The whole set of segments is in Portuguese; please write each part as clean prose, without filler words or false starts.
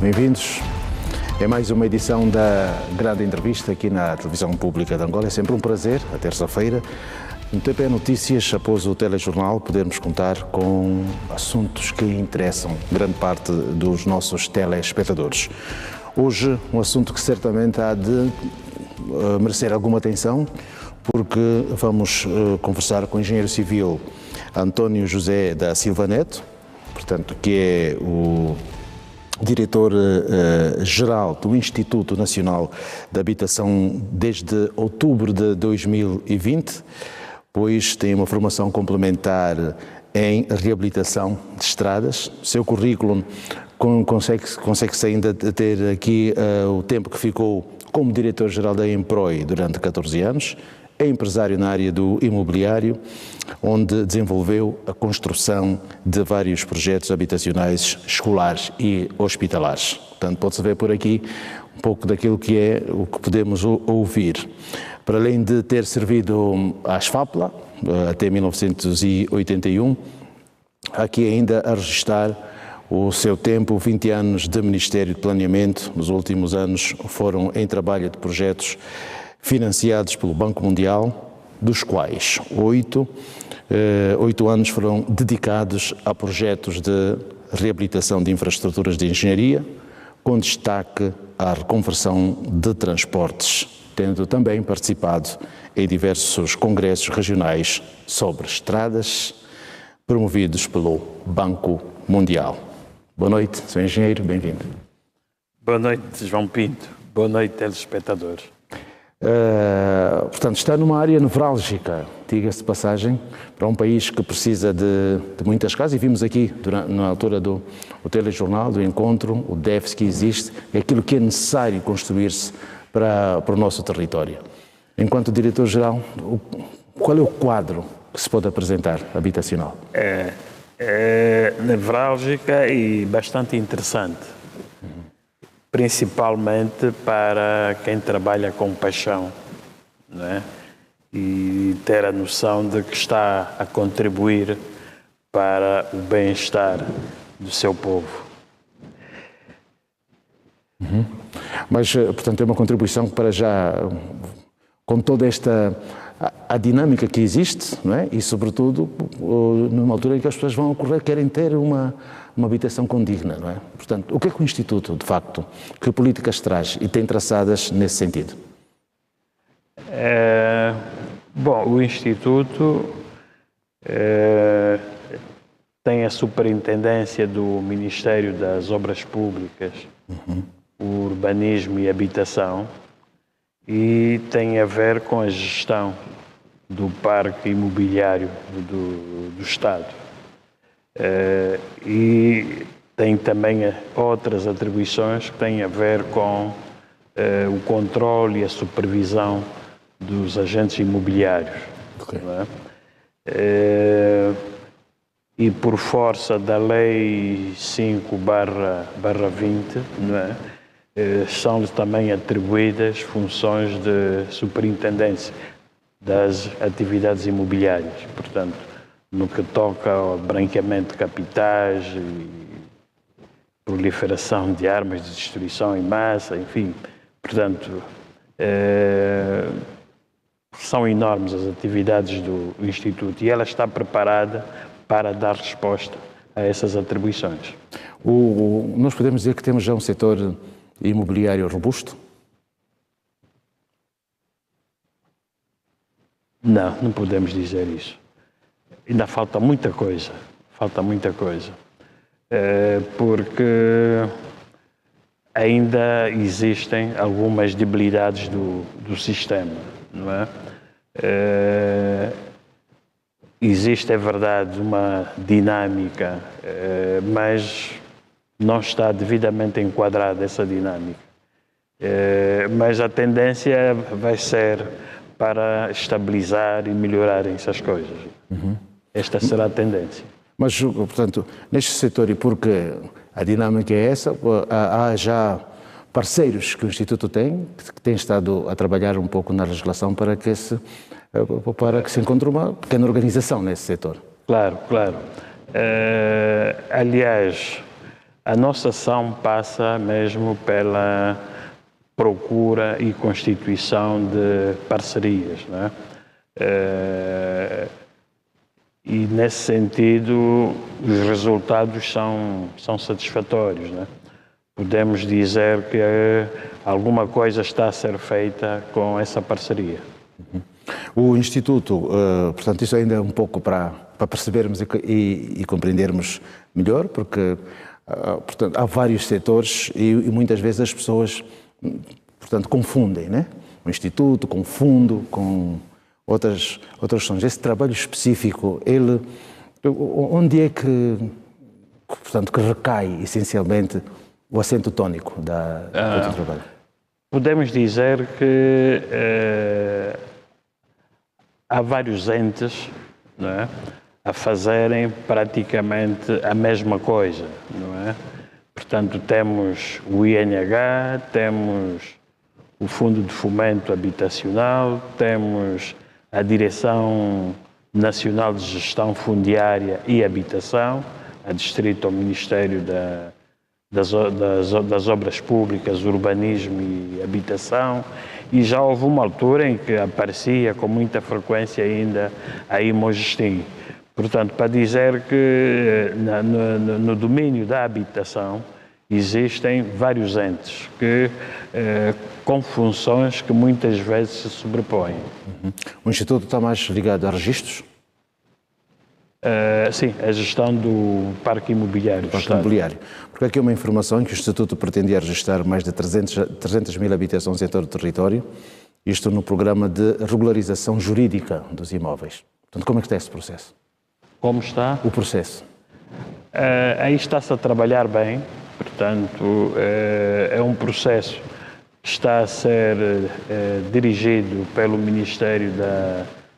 bem-vindos. É mais uma edição da grande entrevista aqui na Televisão Pública de Angola. É sempre um prazer, a terça-feira, no TP Notícias, após o telejornal, podermos contar com assuntos que interessam grande parte dos nossos telespectadores. Hoje, um assunto que certamente há de merecer alguma atenção, porque vamos conversar com o engenheiro civil António José da Silva Neto, portanto, que é o diretor-geral do Instituto Nacional de Habitação desde outubro de 2020, pois tem uma formação complementar em reabilitação de estradas. Seu currículo consegue-se ainda ter aqui o tempo que ficou como diretor-geral da Emproi durante 14 anos, é empresário na área do imobiliário, onde desenvolveu a construção de vários projetos habitacionais escolares e hospitalares. Portanto, pode-se ver por aqui um pouco daquilo que é o que podemos ouvir. Para além de ter servido à SFAPLA até 1981, aqui ainda a registrar o seu tempo, 20 anos de Ministério de Planeamento. Nos últimos anos foram em trabalho de projetos financiados pelo Banco Mundial, dos quais 8 anos foram dedicados a projetos de reabilitação de infraestruturas de engenharia, com destaque à reconversão de transportes, tendo também participado em diversos congressos regionais sobre estradas, promovidos pelo Banco Mundial. Boa noite, Sr. Engenheiro, bem-vindo. Boa noite, João Pinto. Boa noite, telespectadores. Portanto, está numa área nevrálgica, diga-se de passagem, para um país que precisa de muitas casas, e vimos aqui, na altura do telejornal, do encontro, o déficit que existe, é aquilo que é necessário construir-se para o nosso território. Enquanto diretor-geral, qual é o quadro que se pode apresentar habitacional? É nevrálgica e bastante interessante. Principalmente para quem trabalha com paixão, não é? E ter a noção de que está a contribuir para o bem-estar do seu povo. Mas, portanto, é uma contribuição para já, com toda esta a dinâmica que existe, não é? E, sobretudo, numa altura em que as pessoas vão ocorrer, querem ter uma habitação condigna, não é? Portanto, o que é que o Instituto, de facto, que políticas traz e tem traçadas nesse sentido? Bom, o Instituto tem a superintendência do Ministério das Obras Públicas, Urbanismo e Habitação, e tem a ver com a gestão do parque imobiliário do Estado. E tem também outras atribuições que têm a ver com o controle e a supervisão dos agentes imobiliários. Okay. Não é? E por força da Lei 5/20, não é? São-lhe também atribuídas funções de superintendência das atividades imobiliárias. Portanto, no que toca ao branqueamento de capitais e proliferação de armas de destruição em massa, enfim. Portanto, são enormes as atividades do Instituto e ela está preparada para dar resposta a essas atribuições. Nós podemos dizer que temos já um setor imobiliário robusto? Não podemos dizer isso. Ainda falta muita coisa, porque ainda existem algumas debilidades do sistema, não é? Existe, é verdade, uma dinâmica, mas não está devidamente enquadrada essa dinâmica. Mas a tendência vai ser para estabilizar e melhorarem-se as coisas. Esta será a tendência. Mas, portanto, neste setor, e porque a dinâmica é essa, há já parceiros que o Instituto tem, que têm estado a trabalhar um pouco na legislação para que se encontre uma pequena organização nesse setor. Claro. Aliás, A nossa ação passa mesmo pela procura e constituição de parcerias, não é? E nesse sentido os resultados são satisfatórios, não é? Podemos dizer que alguma coisa está a ser feita com essa parceria. O Instituto, portanto, isso ainda é um pouco para percebermos e compreendermos melhor, porque portanto, há vários setores e muitas vezes as pessoas, portanto, confundem, né? O Instituto com o fundo, com outras questões. Esse trabalho específico, ele, onde é portanto, que recai essencialmente o acento tónico do trabalho? Podemos dizer que há vários entes, não é, a fazerem praticamente a mesma coisa, não é? Portanto, temos o INH, temos o Fundo de Fomento Habitacional, temos a Direção Nacional de Gestão Fundiária e Habitação, adstrito ao Ministério das Obras Públicas, Urbanismo e Habitação, e já houve uma altura em que aparecia com muita frequência ainda a Imogestém. Portanto, para dizer que no domínio da habitação existem vários entes com funções que muitas vezes se sobrepõem. O Instituto está mais ligado a registros? Sim, a gestão do parque imobiliário. Porque aqui é uma informação que o Instituto pretendia registrar mais de 300 mil habitações em todo o território, isto no programa de regularização jurídica dos imóveis. Portanto, como é que está esse processo? Como está? O processo. Aí está-se a trabalhar bem, portanto, é um processo que está a ser dirigido pelo Ministério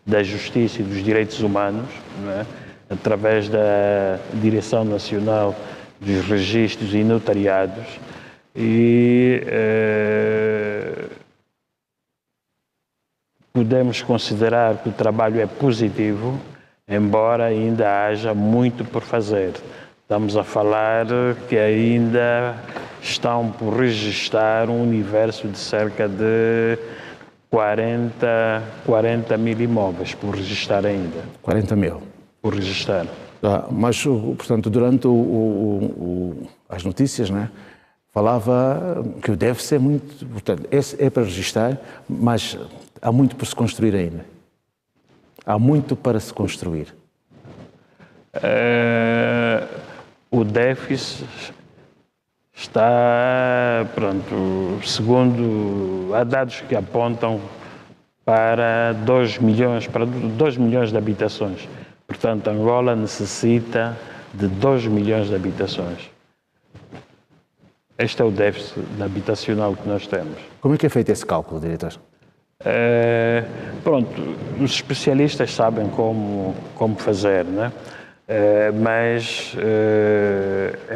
da Justiça e dos Direitos Humanos, não é? Através da Direção Nacional dos Registros e Notariados, e podemos considerar que o trabalho é positivo, embora ainda haja muito por fazer. Estamos a falar que ainda estão por registrar um universo de cerca de 40 mil imóveis por registrar ainda. 40 mil? Por registrar. Mas, portanto, durante as notícias, né, falava que deve ser muito... Portanto, é para registrar, mas há muito por se construir ainda. Há muito para se construir. O déficit está, pronto, segundo há dados que apontam para 2 milhões de habitações. Portanto, Angola necessita de 2 milhões de habitações. Este é o déficit habitacional que nós temos. Como é que é feito esse cálculo, diretor? Pronto, os especialistas sabem como fazer, né? Mas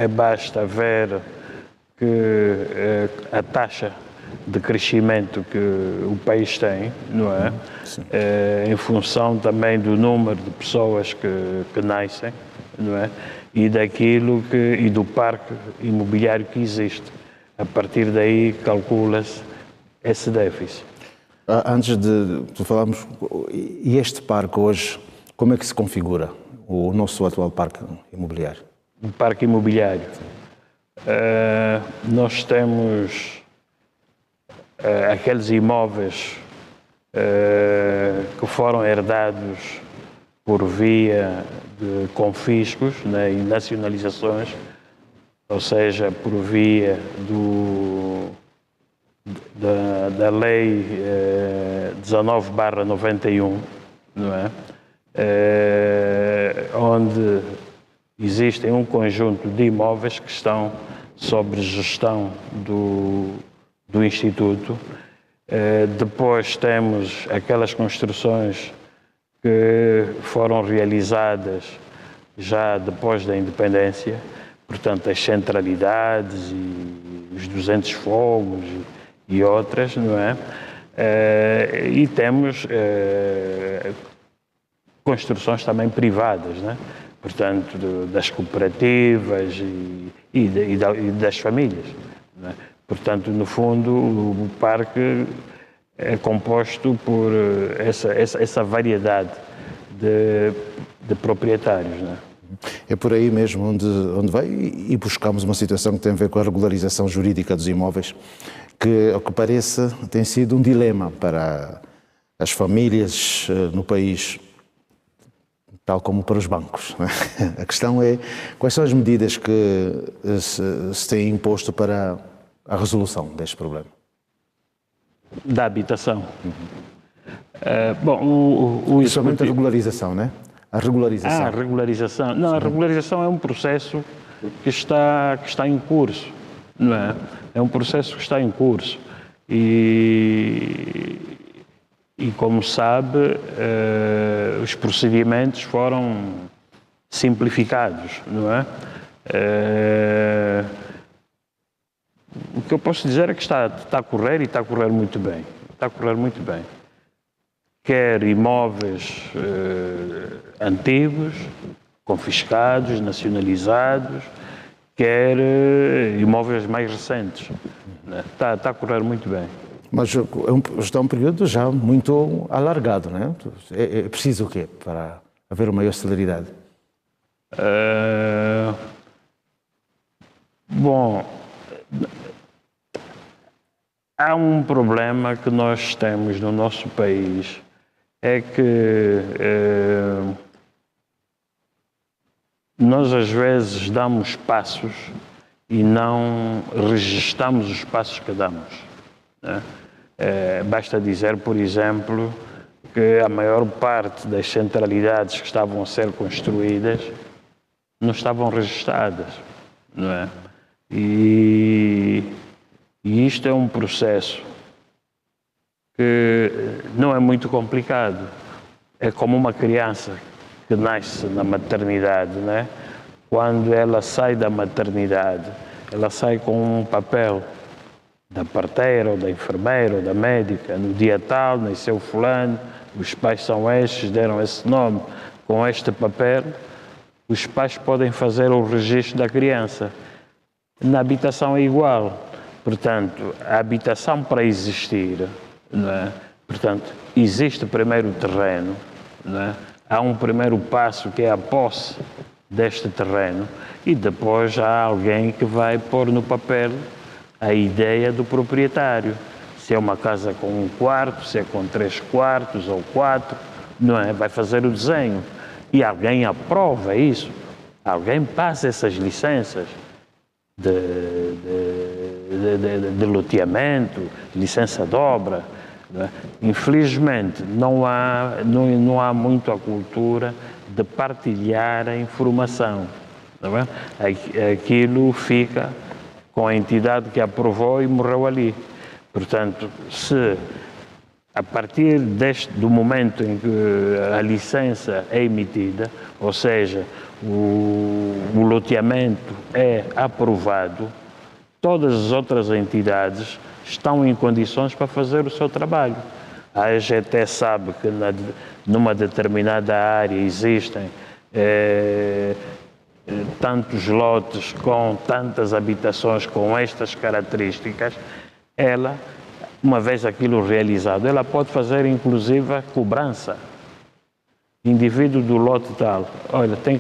basta ver que a taxa de crescimento que o país tem, não é? Em função também do número de pessoas que nascem, não é? E do parque imobiliário que existe. A partir daí calcula-se esse déficit. Antes de falarmos, e este parque hoje, como é que se configura o nosso atual parque imobiliário? O parque imobiliário. Nós temos aqueles imóveis que foram herdados por via de confiscos, né, e nacionalizações, ou seja, por via da Lei 19/91, não é? Onde existem um conjunto de imóveis que estão sob gestão do Instituto. Depois temos aquelas construções que foram realizadas já depois da independência, portanto as centralidades e os 200 fogos e outras, não é? E temos construções também privadas, né? Portanto, das cooperativas e das famílias, não é? Portanto, no fundo, o parque é composto por essa variedade de proprietários, não é? É por aí mesmo onde vai e buscamos uma situação que tem a ver com a regularização jurídica dos imóveis, que, ao que parece, tem sido um dilema para as famílias no país, tal como para os bancos. A questão é quais são as medidas que se têm imposto para a resolução deste problema. Da habitação. Principalmente a regularização, não é? A regularização. A regularização. Não, a regularização é um processo que está em curso, não é? É um processo que está em curso. E como sabe, os procedimentos foram simplificados, não é? O que eu posso dizer é que está a correr e está a correr muito bem. Está a correr muito bem. Quer imóveis antigos, confiscados, nacionalizados, quer imóveis mais recentes. Está a correr muito bem. Mas está um período já muito alargado, não é? É preciso o quê para haver uma maior celeridade? Bom, há um problema que nós temos no nosso país, é que nós às vezes damos passos e não registramos os passos que damos, né? Basta dizer, por exemplo, que a maior parte das centralidades que estavam a ser construídas não estavam registradas, não é? E isto é um processo que não é muito complicado. É como uma criança que nasce na maternidade, né? Quando ela sai da maternidade, ela sai com um papel da parteira, ou da enfermeira, ou da médica. No dia tal, nasceu fulano, os pais são estes, deram esse nome. Com este papel, os pais podem fazer o registro da criança. Na habitação é igual. Portanto, a habitação para existir, não é? Portanto, existe primeiro o terreno, não é? Há um primeiro passo que é a posse deste terreno e depois há alguém que vai pôr no papel a ideia do proprietário. Se é uma casa com um quarto, se é com 3 quartos ou 4, não é? Vai fazer o desenho e alguém aprova isso, alguém passa essas licenças de loteamento, licença de obra. Né? Infelizmente, não há muito a cultura de partilhar a informação. Não é? Aquilo fica com a entidade que aprovou e morreu ali. Portanto, se a partir do momento em que a licença é emitida, ou seja, o loteamento é aprovado, todas as outras entidades estão em condições para fazer o seu trabalho. A AGT sabe que numa determinada área existem tantos lotes com tantas habitações com estas características. Ela, uma vez aquilo realizado, ela pode fazer inclusive a cobrança. Indivíduo do lote tal, olha, tem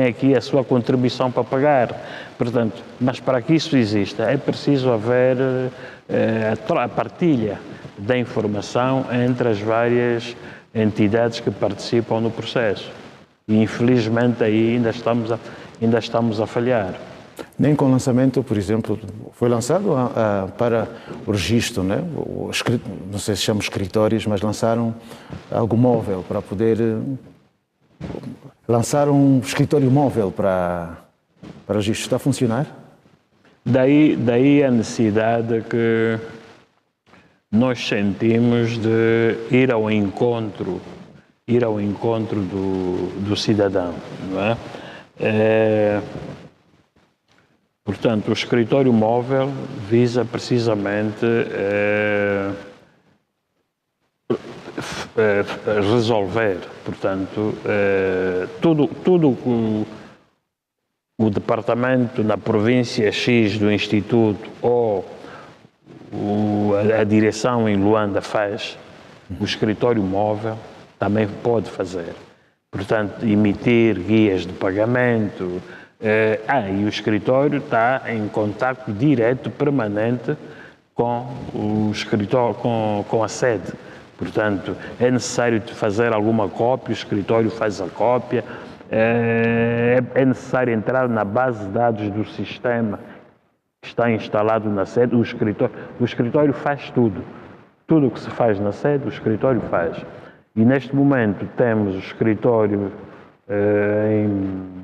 aqui a sua contribuição para pagar. Portanto, mas para que isso exista, é preciso haver a partilha da informação entre as várias entidades que participam no processo. E, infelizmente, aí ainda estamos a falhar. Nem com o lançamento, por exemplo, foi lançado para o registro, né? Não sei se chama escritórios, mas lançaram algo móvel para poder lançar um escritório móvel para registro. Está a funcionar? Daí a necessidade que nós sentimos de ir ao encontro do cidadão, não é? Portanto, o escritório móvel visa precisamente resolver, portanto, tudo o departamento na província X do Instituto ou a direção em Luanda faz, o escritório móvel também pode fazer. Portanto, emitir guias de pagamento. E o escritório está em contacto direto, permanente, com o escritório, com a sede. Portanto, é necessário fazer alguma cópia, o escritório faz a cópia. É necessário entrar na base de dados do sistema que está instalado na sede. O escritório faz tudo. Tudo o que se faz na sede, o escritório faz. E neste momento temos o escritório em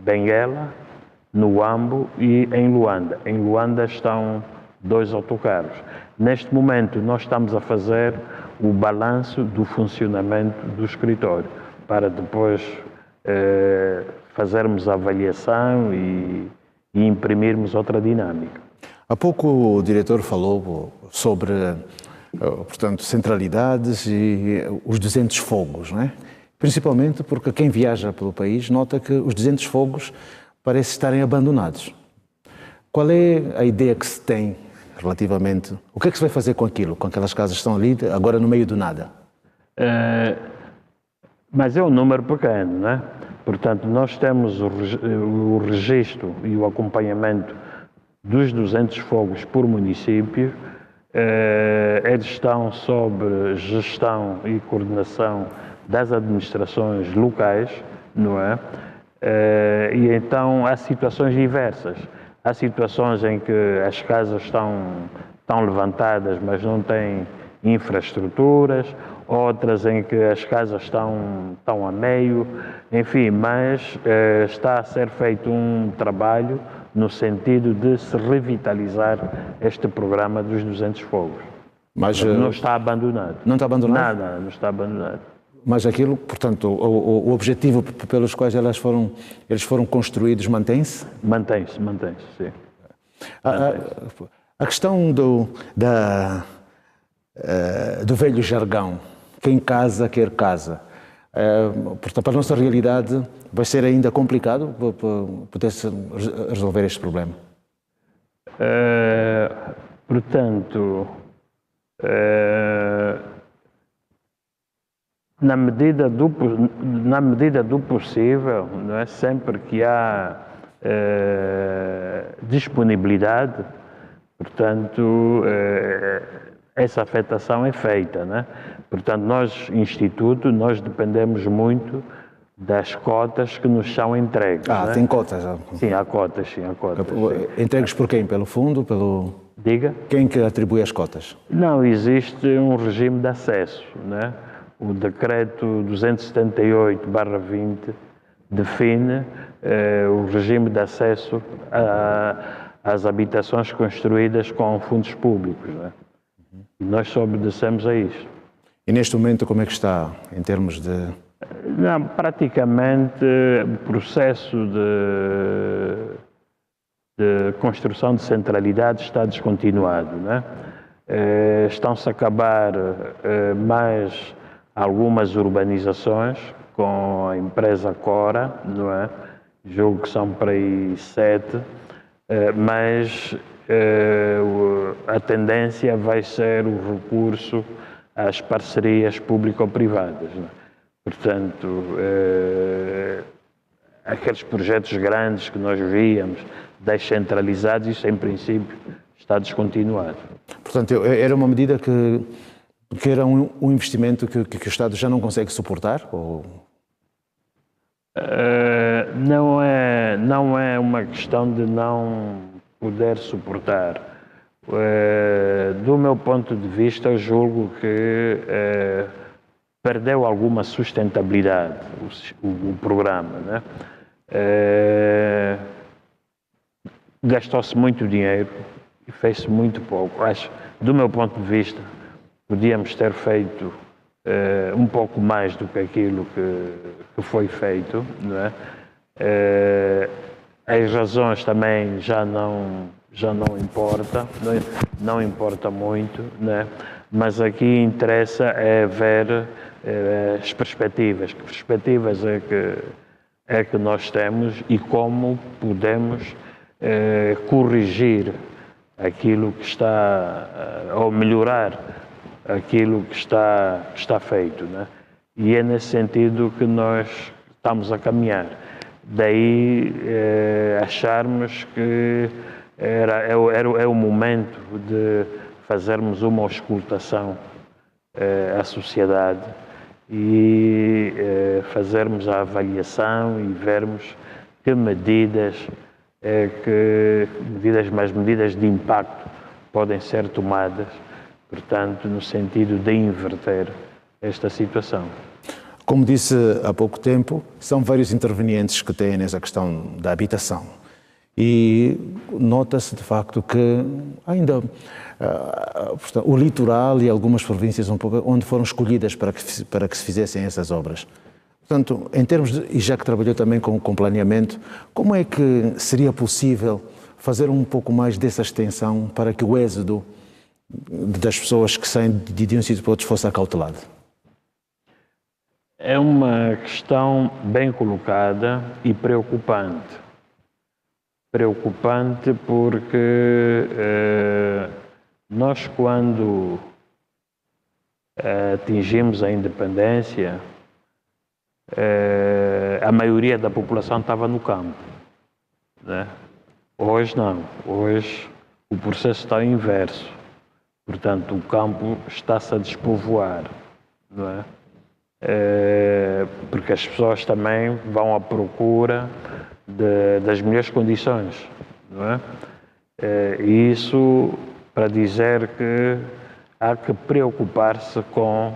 Benguela, no Huambo e em Luanda. Em Luanda estão 2 autocarros. Neste momento nós estamos a fazer o balanço do funcionamento do escritório, para depois fazermos a avaliação e imprimirmos outra dinâmica. Há pouco o diretor falou sobre, portanto, centralidades e os 200 fogos, não é? Principalmente porque quem viaja pelo país nota que os 200 fogos parecem estarem abandonados. Qual é a ideia que se tem relativamente... O que é que se vai fazer com aquilo, com aquelas casas que estão ali, agora no meio do nada? Mas é um número pequeno, não é? Portanto, nós temos o registro e o acompanhamento dos 200 fogos por município. Eles estão sob gestão e coordenação das administrações locais, não é? E então há situações diversas. Há situações em que as casas estão levantadas, mas não têm infraestruturas, outras em que as casas estão a meio, enfim, mas está a ser feito um trabalho no sentido de se revitalizar este programa dos 200 fogos. Mas não está abandonado. Não está abandonado? Nada, não está abandonado. Mas aquilo, portanto, o objetivo pelos quais eles foram construídos mantém-se? Mantém-se, sim. A questão do velho jargão, quem casa quer casa. Portanto, para a nossa realidade vai ser ainda complicado poder-se resolver este problema? Portanto, na medida do possível, não é? Sempre que há disponibilidade, portanto, essa afetação é feita, não é? Portanto, nós, Instituto, nós dependemos muito das cotas que nos são entregues. Ah, tem cotas? Sim, há cotas, sim. Entregues por quem? Pelo fundo? Diga? Quem que atribui as cotas? Não, existe um regime de acesso, não é? O decreto 278/20 define o regime de acesso às habitações construídas com fundos públicos, não é? E nós só obedecemos a isso. E neste momento como é que está em termos de... Não, praticamente o processo de construção de centralidade está descontinuado, não é? Estão-se a acabar mais algumas urbanizações com a empresa Cora, não é? Julgo que são para aí 7, mas a tendência vai ser o recurso às parcerias público-privadas, não é? Portanto, aqueles projetos grandes que nós víamos, descentralizados, isso em princípio está descontinuado. Portanto, era uma medida que era um investimento que o Estado já não consegue suportar? Ou... Não é uma questão de não poder suportar. Do meu ponto de vista, eu julgo que perdeu alguma sustentabilidade o programa, né? Gastou-se muito dinheiro e fez-se muito pouco. Acho, do meu ponto de vista, podíamos ter feito um pouco mais do que aquilo que foi feito, não é? As razões também já não importa, não importa muito, né? Mas aqui interessa é ver as perspectivas. Que perspectivas é é que nós temos e como podemos corrigir aquilo que está, ou melhorar aquilo que está feito, né? E é nesse sentido que nós estamos a caminhar. Daí acharmos que é o momento de fazermos uma auscultação à sociedade e fazermos a avaliação e vermos que medidas de impacto podem ser tomadas, portanto, no sentido de inverter esta situação. Como disse há pouco tempo, são vários intervenientes que têm nessa questão da habitação. E nota-se, de facto, que ainda portanto, o litoral e algumas províncias onde foram escolhidas para que se fizessem essas obras. Portanto, em termos de, e já que trabalhou também com planeamento, como é que seria possível fazer um pouco mais dessa extensão para que o êxodo das pessoas que saem de um sítio para outro fosse acautelado? É uma questão bem colocada e preocupante. Preocupante porque nós, quando atingimos a independência, a maioria da população estava no campo, né? Hoje não. Hoje o processo está inverso. Portanto, o campo está-se a despovoar, não é? Porque as pessoas também vão à procura das melhores condições, não é? E isso para dizer que há que preocupar-se com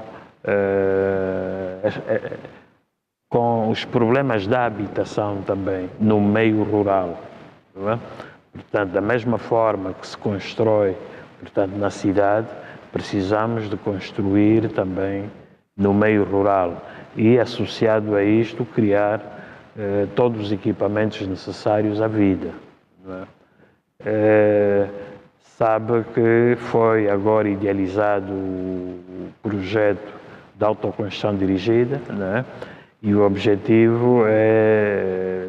os problemas da habitação também no meio rural, não é? Portanto, da mesma forma que se constrói, portanto, na cidade, precisamos de construir também no meio rural e, associado a isto, criar todos os equipamentos necessários à vida, não é? Sabe que foi agora idealizado o projeto de autoconstrução dirigida, não é? E o objetivo é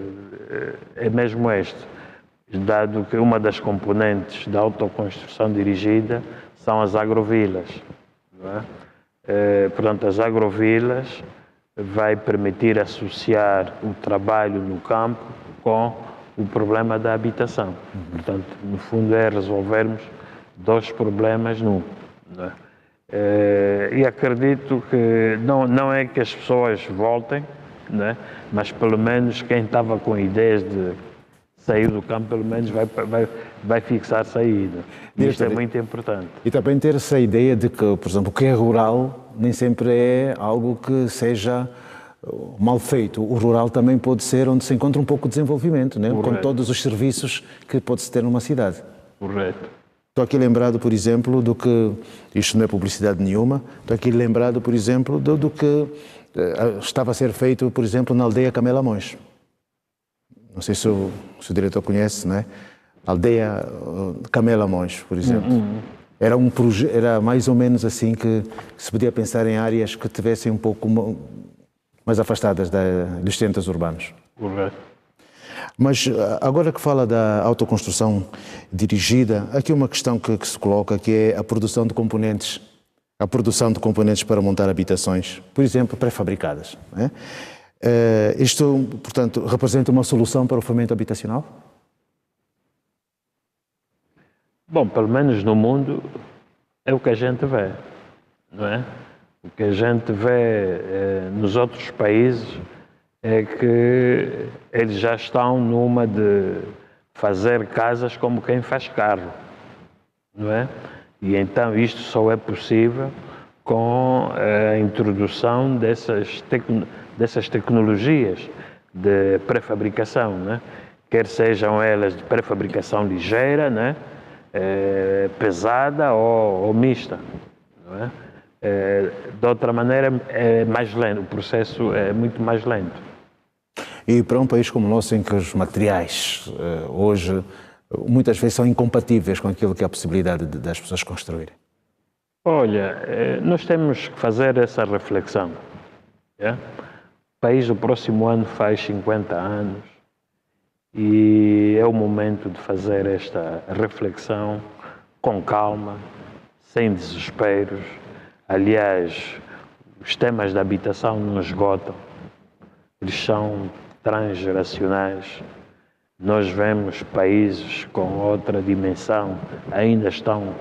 mesmo este, dado que uma das componentes da autoconstrução dirigida são as agrovilas, não é? Portanto, as agrovilas vai permitir associar o trabalho no campo com o problema da habitação. Portanto, no fundo é resolvermos dois problemas num, não é? E acredito que não é que as pessoas voltem, não é? Mas pelo menos quem estava com ideias de sair do campo, pelo menos vai fixar saída. E isto é muito importante. E também ter essa ideia de que, por exemplo, o que é rural nem sempre é algo que seja mal feito. O rural também pode ser onde se encontra um pouco de desenvolvimento, né? Com todos os serviços que pode-se ter numa cidade. Correto. Estou aqui lembrado, por exemplo, do que, isto não é publicidade nenhuma, estou aqui lembrado, por exemplo, do que estava a ser feito, por exemplo, na aldeia Camelamões. Não sei se o diretor conhece, não é? Aldeia Camelamões, por exemplo. Era um projeto, era mais ou menos assim que se podia pensar em áreas que tivessem um pouco mais afastadas dos centros urbanos. Correto. Mas agora que fala da autoconstrução dirigida, aqui uma questão que se coloca, que é a produção de componentes para montar habitações, por exemplo, pré-fabricadas, não é? Isto, portanto, representa uma solução para o fomento habitacional? Bom, pelo menos no mundo é o que a gente vê, não é? O que a gente vê nos outros países é que eles já estão numa de fazer casas como quem faz carro, não é? E então isto só é possível com a introdução dessas tecnologias de pré-fabricação, né? Quer sejam elas de pré-fabricação ligeira, né? Pesada ou mista, não é? De outra maneira é mais lento, o processo é muito mais lento. E para um país como o nosso, em que os materiais hoje muitas vezes são incompatíveis com aquilo que é a possibilidade das pessoas construírem? Olha, nós temos que fazer essa reflexão, é? país, o próximo ano, faz 50 anos e é o momento de fazer esta reflexão com calma, sem desesperos. Aliás, os temas da habitação não esgotam, eles são transgeracionais. Nós vemos países com outra dimensão ainda estão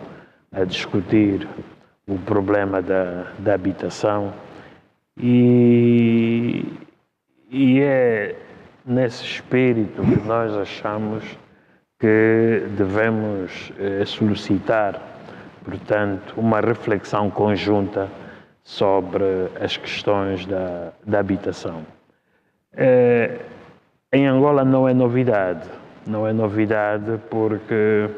a discutir o problema da habitação e é nesse espírito que nós achamos que devemos solicitar, portanto, uma reflexão conjunta sobre as questões da habitação. Em Angola não é novidade porque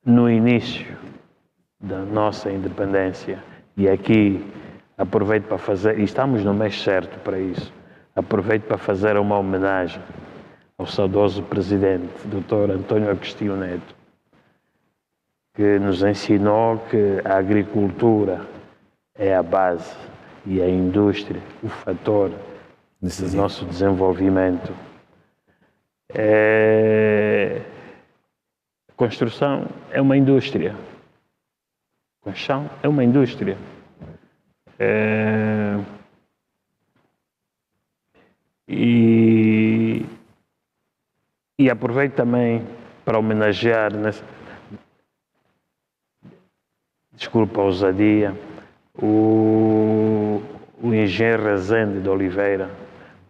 no início da nossa independência, e aqui aproveito para fazer, e estamos no mês certo para isso, aproveito para fazer uma homenagem ao saudoso presidente, Dr. António Agostinho Neto, que nos ensinou que a agricultura é a base e a indústria, o fator do nosso desenvolvimento. A construção é uma indústria. A construção é uma indústria. E aproveito também para homenagear, desculpa a ousadia, o engenheiro Rezende de Oliveira,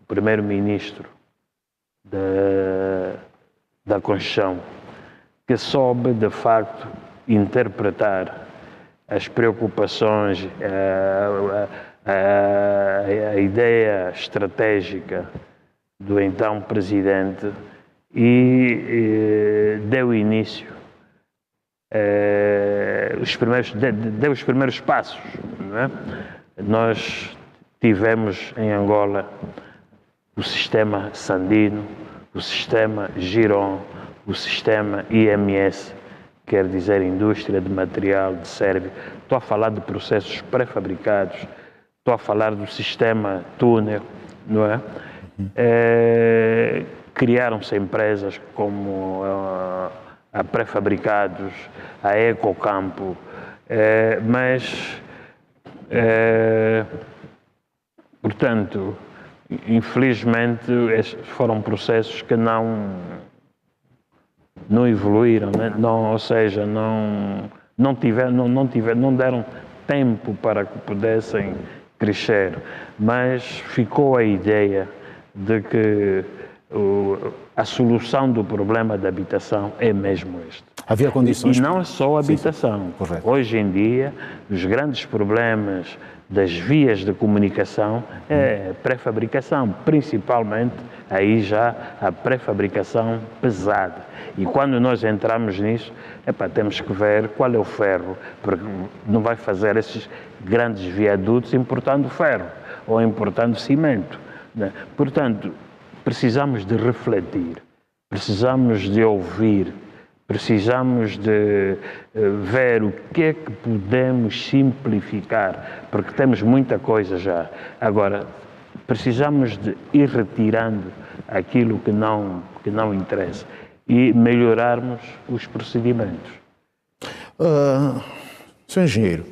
primeiro-ministro da construção, que soube, de facto, interpretar as preocupações, a ideia estratégica do então presidente e deu início, deu os primeiros passos. Não é? Nós tivemos em Angola o sistema Sandino, o sistema Giron, o sistema IMS, quer dizer Indústria de Material de Sérvia. Estou a falar de processos pré-fabricados, estou a falar do sistema túnel, não é? Criaram-se empresas como a Pré-Fabricados, a Ecocampo, mas, portanto, infelizmente, estes foram processos que não evoluíram, né? Ou seja, não deram tempo para que pudessem crescer, mas ficou a ideia de que a solução do problema da habitação é mesmo este. Havia condições... E não é só a habitação. Sim, hoje em dia, os grandes problemas das vias de comunicação é a pré-fabricação, principalmente aí já a pré-fabricação pesada. E quando nós entramos nisso, temos que ver qual é o ferro, porque não vai fazer esses grandes viadutos importando ferro ou importando cimento, né? Portanto, precisamos de refletir, precisamos de ouvir, precisamos de ver o que é que podemos simplificar, porque temos muita coisa já. Agora, precisamos de ir retirando aquilo que não interessa e melhorarmos os procedimentos. Sr. Engenheiro,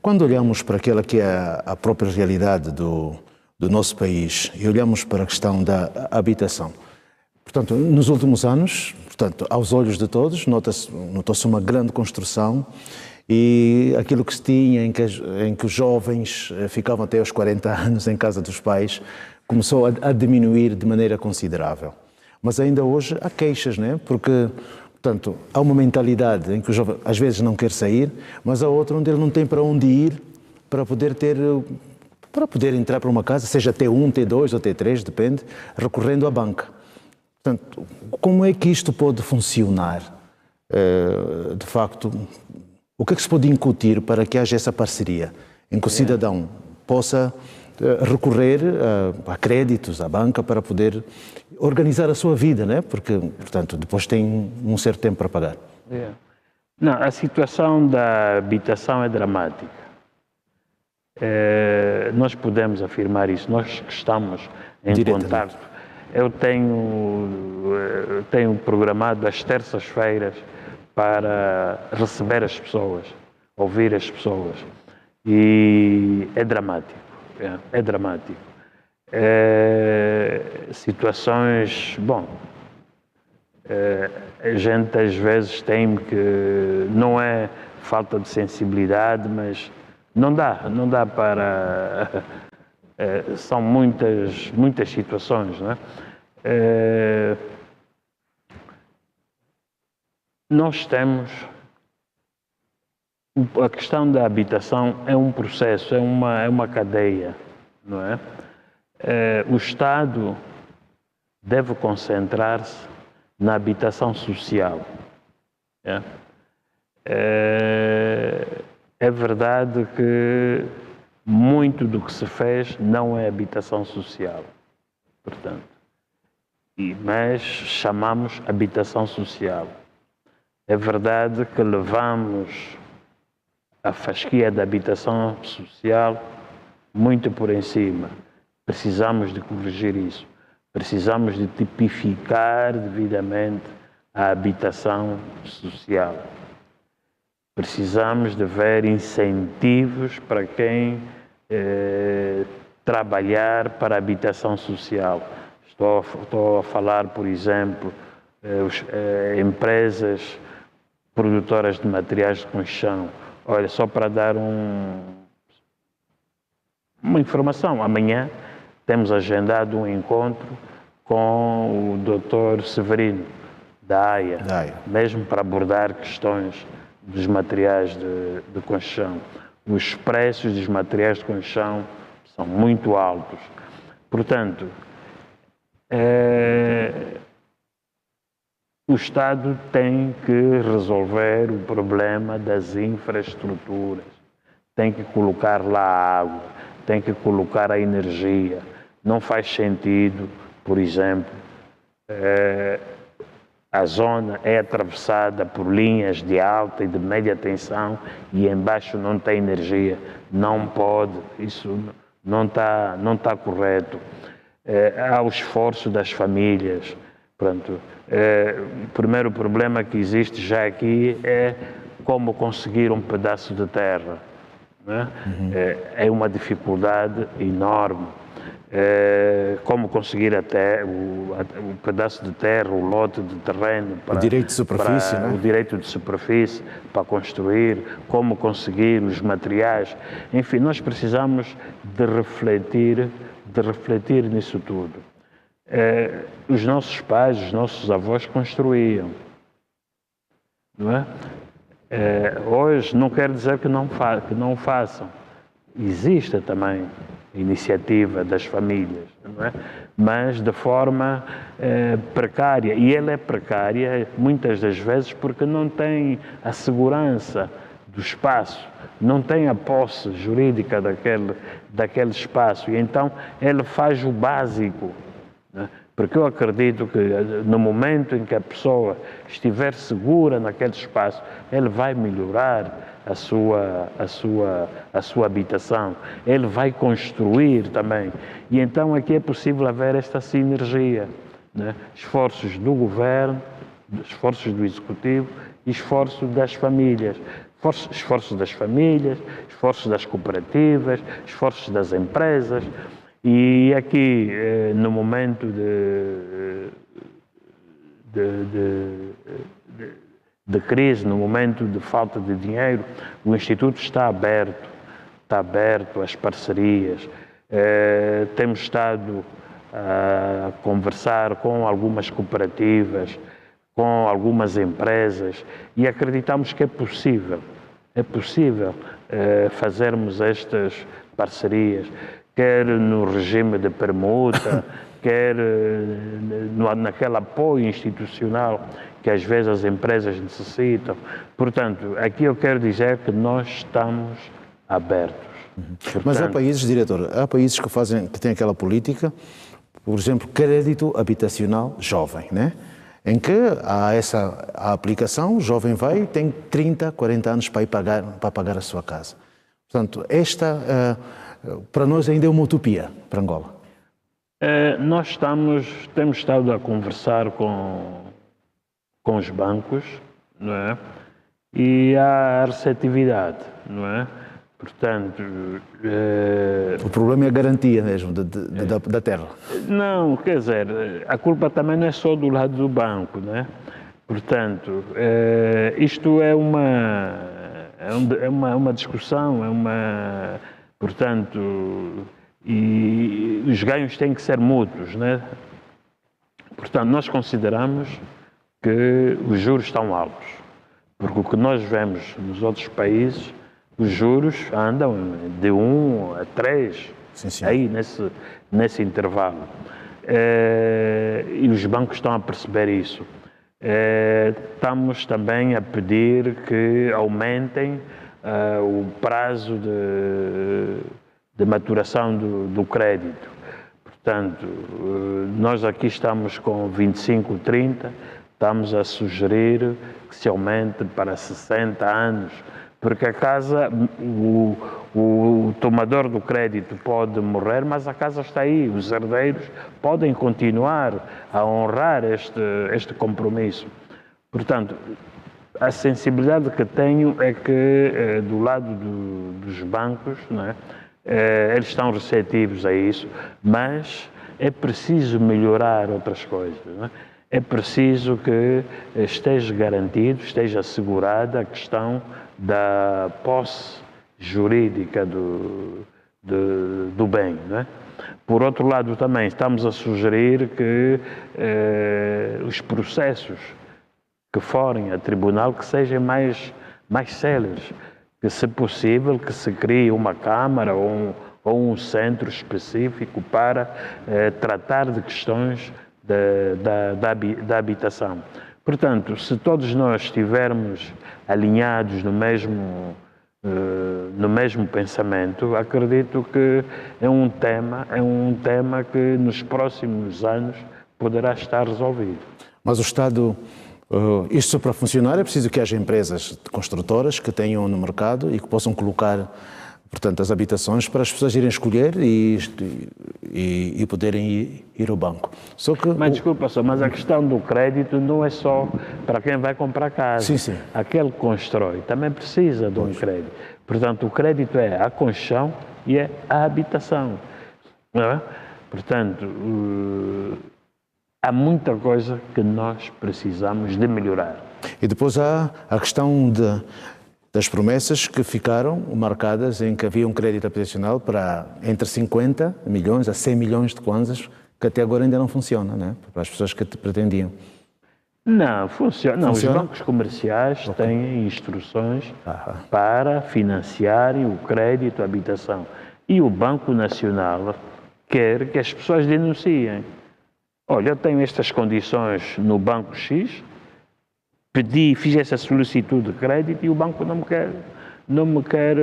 quando olhamos para aquela que é a própria realidade do nosso país e olhamos para a questão da habitação, portanto, nos últimos anos, portanto, aos olhos de todos, notou-se uma grande construção e aquilo que se tinha em que os jovens ficavam até aos 40 anos em casa dos pais começou a diminuir de maneira considerável. Mas ainda hoje há queixas, né? Porque, portanto, há uma mentalidade em que o jovem às vezes não quer sair, mas há outra onde ele não tem para onde ir para poder entrar para uma casa, seja T1, T2 ou T3, depende, recorrendo à banca. Portanto, como é que isto pode funcionar? De facto, o que é que se pode incutir para que haja essa parceria em que o cidadão possa recorrer a créditos, à banca, para poder organizar a sua vida, né? Porque, portanto, depois tem um certo tempo para pagar. Não, a situação da habitação é dramática. nós podemos afirmar isso, nós que estamos em contato. Eu tenho programado as terças-feiras para receber as pessoas, ouvir as pessoas. E é dramático, é dramático. Situações, bom, a gente às vezes teme que não é falta de sensibilidade, mas não dá para... são muitas situações, não é? Nós temos... A questão da habitação é um processo, é uma cadeia, não é? O Estado deve concentrar-se na habitação social. É verdade que muito do que se fez não é habitação social, portanto, mas chamamos habitação social. É verdade que levamos a fasquia da habitação social muito por em cima. Precisamos de corrigir isso. Precisamos de tipificar devidamente a habitação social. Precisamos de ver incentivos para quem trabalhar para a habitação social. Estou a falar, por exemplo, empresas produtoras de materiais de construção. Olha, só para dar uma informação, amanhã temos agendado um encontro com o Dr. Severino, da AIA, mesmo para abordar questões dos materiais de construção. Os preços dos materiais de construção são muito altos. Portanto, o Estado tem que resolver o problema das infraestruturas, tem que colocar lá a água, tem que colocar a energia. Não faz sentido, por exemplo, a zona é atravessada por linhas de alta e de média tensão e embaixo não tem energia. Não pode, isso não está correto. Há o esforço das famílias. Pronto. O primeiro problema que existe já aqui é como conseguir um pedaço de terra. Né? É uma dificuldade enorme. Como conseguir até o pedaço de terra, o lote de terreno para o direito de superfície, né? O direito de superfície para construir, como conseguir os materiais, enfim, nós precisamos de refletir nisso tudo. Os nossos pais, os nossos avós construíam, não é? Hoje não quer dizer que não façam. Existe também iniciativa das famílias, não é? Mas de forma precária. E ela é precária muitas das vezes porque não tem a segurança do espaço, não tem a posse jurídica daquele espaço. E então ele faz o básico, né? Porque eu acredito que no momento em que a pessoa estiver segura naquele espaço, ele vai melhorar a sua habitação, ele vai construir também. E então aqui é possível haver esta sinergia, né? Esforços do governo, esforços do executivo e esforços das famílias. Esforços das famílias, esforços das cooperativas, esforços das empresas. E aqui, no momento de crise, no momento de falta de dinheiro, o Instituto está aberto às parcerias. Temos estado a conversar com algumas cooperativas, com algumas empresas e acreditamos que é possível fazermos estas parcerias, quer no regime de permuta, quer naquele apoio institucional que às vezes as empresas necessitam. Portanto, aqui eu quero dizer que nós estamos abertos. Portanto, mas há países, diretor, que têm aquela política, por exemplo, crédito habitacional jovem, né? Em que há a aplicação, o jovem vai e tem 30, 40 anos para pagar a sua casa. Portanto, esta, para nós, ainda é uma utopia para Angola. Nós temos estado a conversar com os bancos, não é? E há receptividade, não é? Portanto... O problema é a garantia mesmo da terra. Não, quer dizer, a culpa também não é só do lado do banco, não é? Portanto, isto é uma discussão, portanto, e os ganhos têm que ser mútuos, né? Portanto, nós consideramos que os juros estão altos, porque o que nós vemos nos outros países, os juros andam de 1 a 3, sim. Aí nesse intervalo. E os bancos estão a perceber isso. Estamos também a pedir que aumentem o prazo de maturação do crédito. Portanto, nós aqui estamos com 25, 30, estamos a sugerir que se aumente para 60 anos, porque a casa, o tomador do crédito pode morrer, mas a casa está aí, os herdeiros podem continuar a honrar este compromisso. Portanto, a sensibilidade que tenho é que, do lado dos bancos, não é? Eles estão receptivos a isso, mas é preciso melhorar outras coisas, não é? É preciso que esteja garantido, esteja assegurada a questão da posse jurídica do bem, não é? Por outro lado, também estamos a sugerir que os processos que forem a tribunal que sejam mais céleres, que, se possível, que se crie uma câmara ou um centro específico para tratar de questões da habitação. Portanto, se todos nós estivermos alinhados no mesmo pensamento, acredito que é um tema que nos próximos anos poderá estar resolvido. Mas o Estado, isto para funcionar é preciso que haja empresas construtoras que tenham no mercado e que possam colocar, portanto, as habitações para as pessoas irem escolher e poderem ir ao banco. Só que mas desculpa só, mas a questão do crédito não é só para quem vai comprar casa. Sim. Aquele que constrói também precisa de um crédito. Portanto, o crédito é a construção e é a habitação. Não é? Portanto, há muita coisa que nós precisamos de melhorar. E depois há a questão das promessas que ficaram marcadas em que havia um crédito habitacional para entre 50 milhões a 100 milhões de kwanzas, que até agora ainda não funciona, né? Para as pessoas que pretendiam. Não, funciona. Não, os bancos comerciais têm instruções para financiarem o crédito à habitação. E o Banco Nacional quer que as pessoas denunciem. Olha, eu tenho estas condições no Banco X, fiz essa solicitude de crédito e o banco não me quer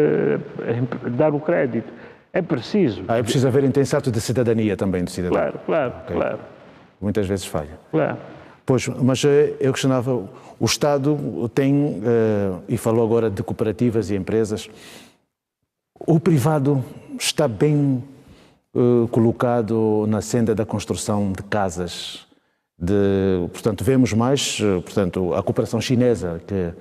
dar o crédito. É preciso. É preciso haver intenção de cidadania também do cidadão. Claro. Muitas vezes falha. Claro. Pois, mas eu questionava, o Estado tem, e falou agora de cooperativas e empresas, o privado está bem colocado na senda da construção de casas. Portanto, vemos mais, a cooperação chinesa que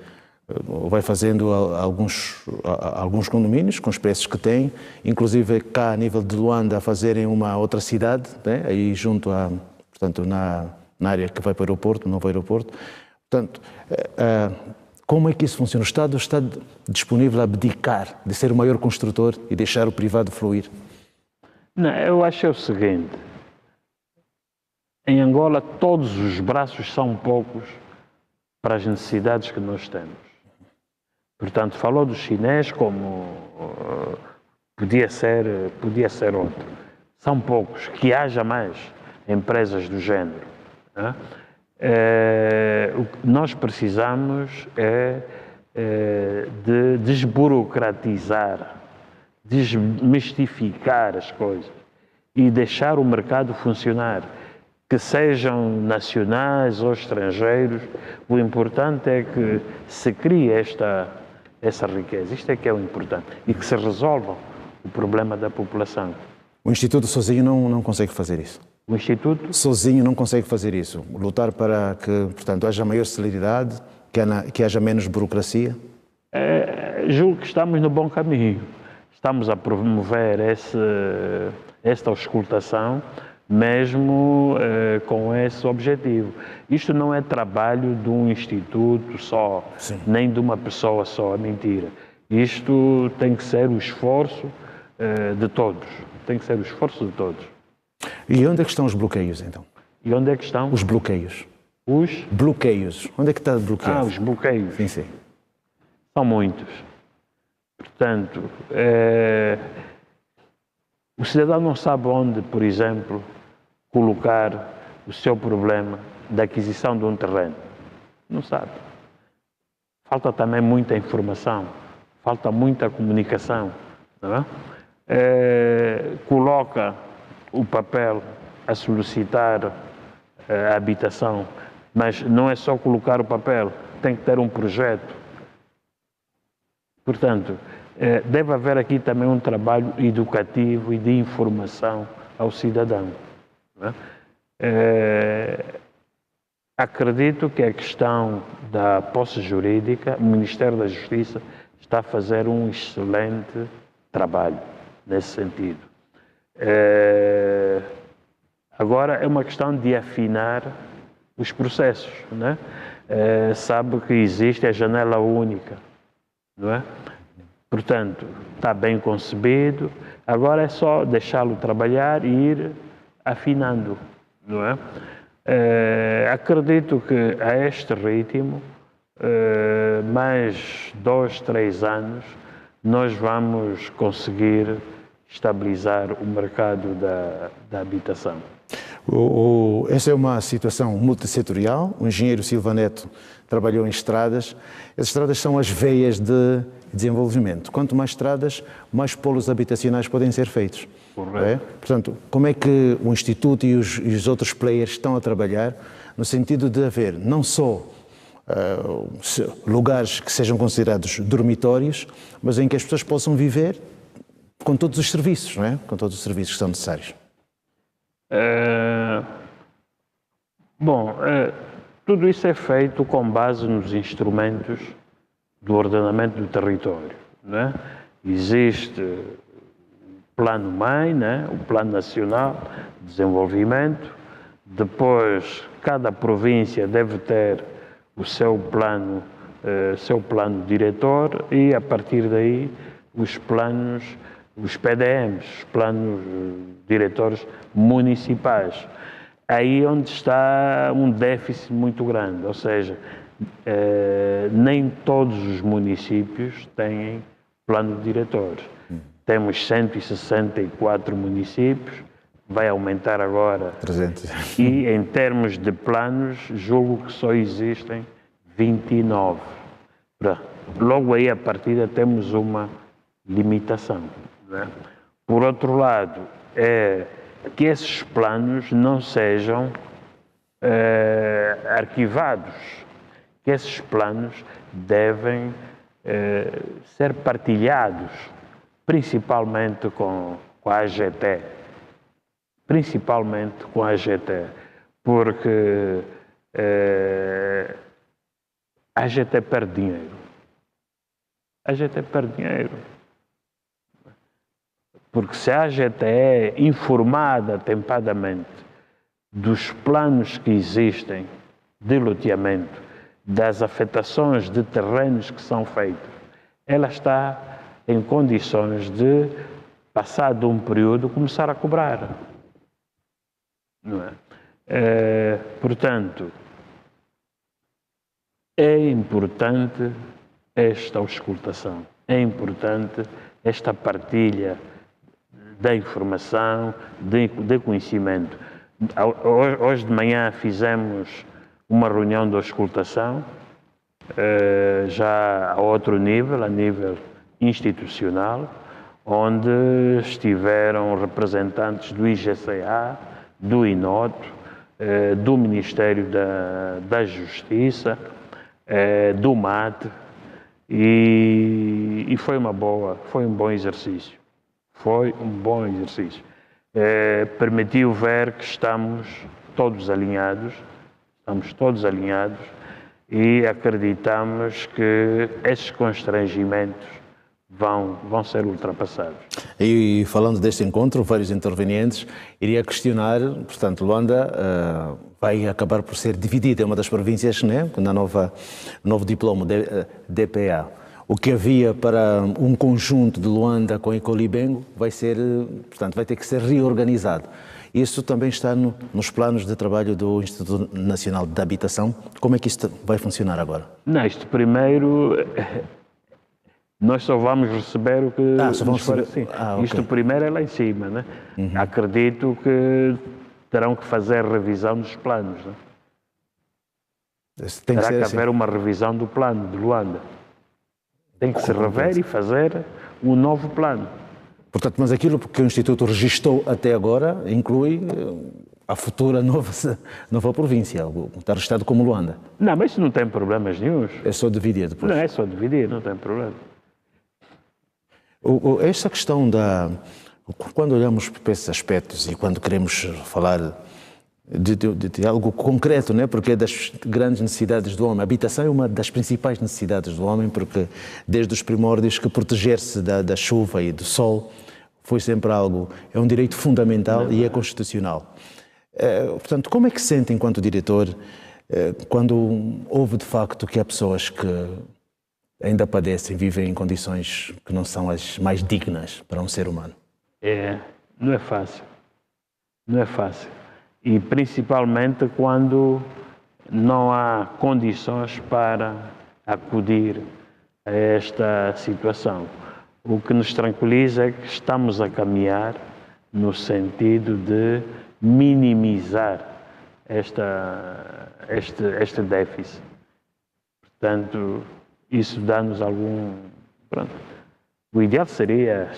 vai fazendo alguns condomínios com os preços que tem, inclusive cá a nível de Luanda a fazerem uma outra cidade, né, aí junto na área que vai para o aeroporto, novo aeroporto. Portanto, como é que isso funciona? O Estado está disponível a abdicar de ser o maior construtor e deixar o privado fluir? Não, eu acho o seguinte. Em Angola, todos os braços são poucos para as necessidades que nós temos. Portanto, falou do chinês como podia ser outro. São poucos. Que haja mais empresas do género. Né? O que nós precisamos é de desburocratizar, desmistificar as coisas e deixar o mercado funcionar. Que sejam nacionais ou estrangeiros, o importante é que se crie essa riqueza. Isto é que é o importante. E que se resolva o problema da população. O Instituto sozinho não consegue fazer isso? O Instituto? Sozinho não consegue fazer isso. Lutar para que, portanto, haja maior celeridade, que haja menos burocracia? Julgo que estamos no bom caminho. Estamos a promover esta auscultação, mesmo com esse objetivo. Isto não é trabalho de um instituto só, sim, nem de uma pessoa só, é mentira. Isto tem que ser o esforço de todos. Tem que ser o esforço de todos. E onde é que estão os bloqueios, então? E onde é que estão? Os bloqueios. Os? Bloqueios. Onde é que está bloqueado? Os bloqueios. Sim, sim. São muitos. Portanto, o cidadão não sabe onde, por exemplo, colocar o seu problema da aquisição de um terreno. Não sabe. Falta também muita informação, falta muita comunicação. Não é? Coloca o papel a solicitar a habitação, mas não é só colocar o papel, tem que ter um projeto. Portanto, deve haver aqui também um trabalho educativo e de informação ao cidadão. Não é? Acredito que a questão da posse jurídica, o Ministério da Justiça está a fazer um excelente trabalho nesse sentido. Agora é uma questão de afinar os processos, não é? Sabe que existe a janela única, não é? Portanto, está bem concebido, agora é só deixá-lo trabalhar e ir afinando, não é? Acredito que a este ritmo, mais 2, 3 anos, nós vamos conseguir estabilizar o mercado da habitação. Essa é uma situação multissetorial. O engenheiro Silva Neto trabalhou em estradas. As estradas são as veias de desenvolvimento. Quanto mais estradas, mais polos habitacionais podem ser feitos. Correto. Portanto, como é que o Instituto e os outros players estão a trabalhar no sentido de haver não só lugares que sejam considerados dormitórios, mas em que as pessoas possam viver com todos os serviços, não é? Com todos os serviços que são necessários. Tudo isso é feito com base nos instrumentos do ordenamento do território, não é? Existe o Plano MAI, né? O Plano Nacional de Desenvolvimento, depois cada província deve ter o seu plano diretor e a partir daí os planos, os PDMs, os planos diretores municipais. Aí onde está um déficit muito grande, ou seja, nem todos os municípios têm plano diretor. Temos 164 municípios, vai aumentar agora. 300. E em termos de planos, julgo que só existem 29. Logo aí, a partida, temos uma limitação. Né? Por outro lado, que esses planos não sejam arquivados, que esses planos devem ser partilhados, principalmente com a AGT, porque a AGT perde dinheiro. Porque se a AGT é informada atempadamente dos planos que existem de loteamento, das afetações de terrenos que são feitos, ela está em condições de, passado um período, começar a cobrar. Não é? Portanto, é importante esta auscultação, é importante esta partilha da informação, de conhecimento. Hoje de manhã fizemos uma reunião de auscultação, já a outro nível, a nível institucional, onde estiveram representantes do IGCA, do INOT, do Ministério da Justiça, do MAT, E foi foi um bom exercício. Foi um bom exercício. Permitiu ver que estamos todos alinhados e acreditamos que esses constrangimentos vão ser ultrapassados. E falando deste encontro, vários intervenientes iria questionar, portanto, Luanda vai acabar por ser dividida, é uma das províncias, né, na novo diploma DPA. O que havia para um conjunto de Luanda com Icolibengo vai ter que ser reorganizado. Isso também está nos planos de trabalho do Instituto Nacional de Habitação. Como é que isto vai funcionar agora? Não, isto primeiro, nós só vamos receber o que nos for assim. Okay. Isto primeiro é lá em cima, né? Uhum. Acredito que terão que fazer revisão dos planos, né? Terá que haver uma revisão do plano de Luanda. Tem que se rever e fazer um novo plano. Portanto, mas aquilo que o Instituto registrou até agora inclui a futura nova província, está registrado como Luanda. Não, mas isso não tem problemas nenhums. É só dividir depois. Não, é só dividir, não tem problema. Esta questão quando olhamos para esses aspectos e quando queremos falar de algo concreto, né? Porque é das grandes necessidades do homem. A habitação é uma das principais necessidades do homem, porque desde os primórdios que proteger-se da chuva e do sol foi sempre é um direito fundamental e é constitucional. Portanto, como é que se sente enquanto diretor quando houve de facto que há pessoas que ainda padecem, vivem em condições que não são as mais dignas para um ser humano? Não é fácil. Não é fácil. E principalmente quando não há condições para acudir a esta situação. O que nos tranquiliza é que estamos a caminhar no sentido de minimizar este déficit. Portanto, isso dá-nos algum... Pronto. O ideal seria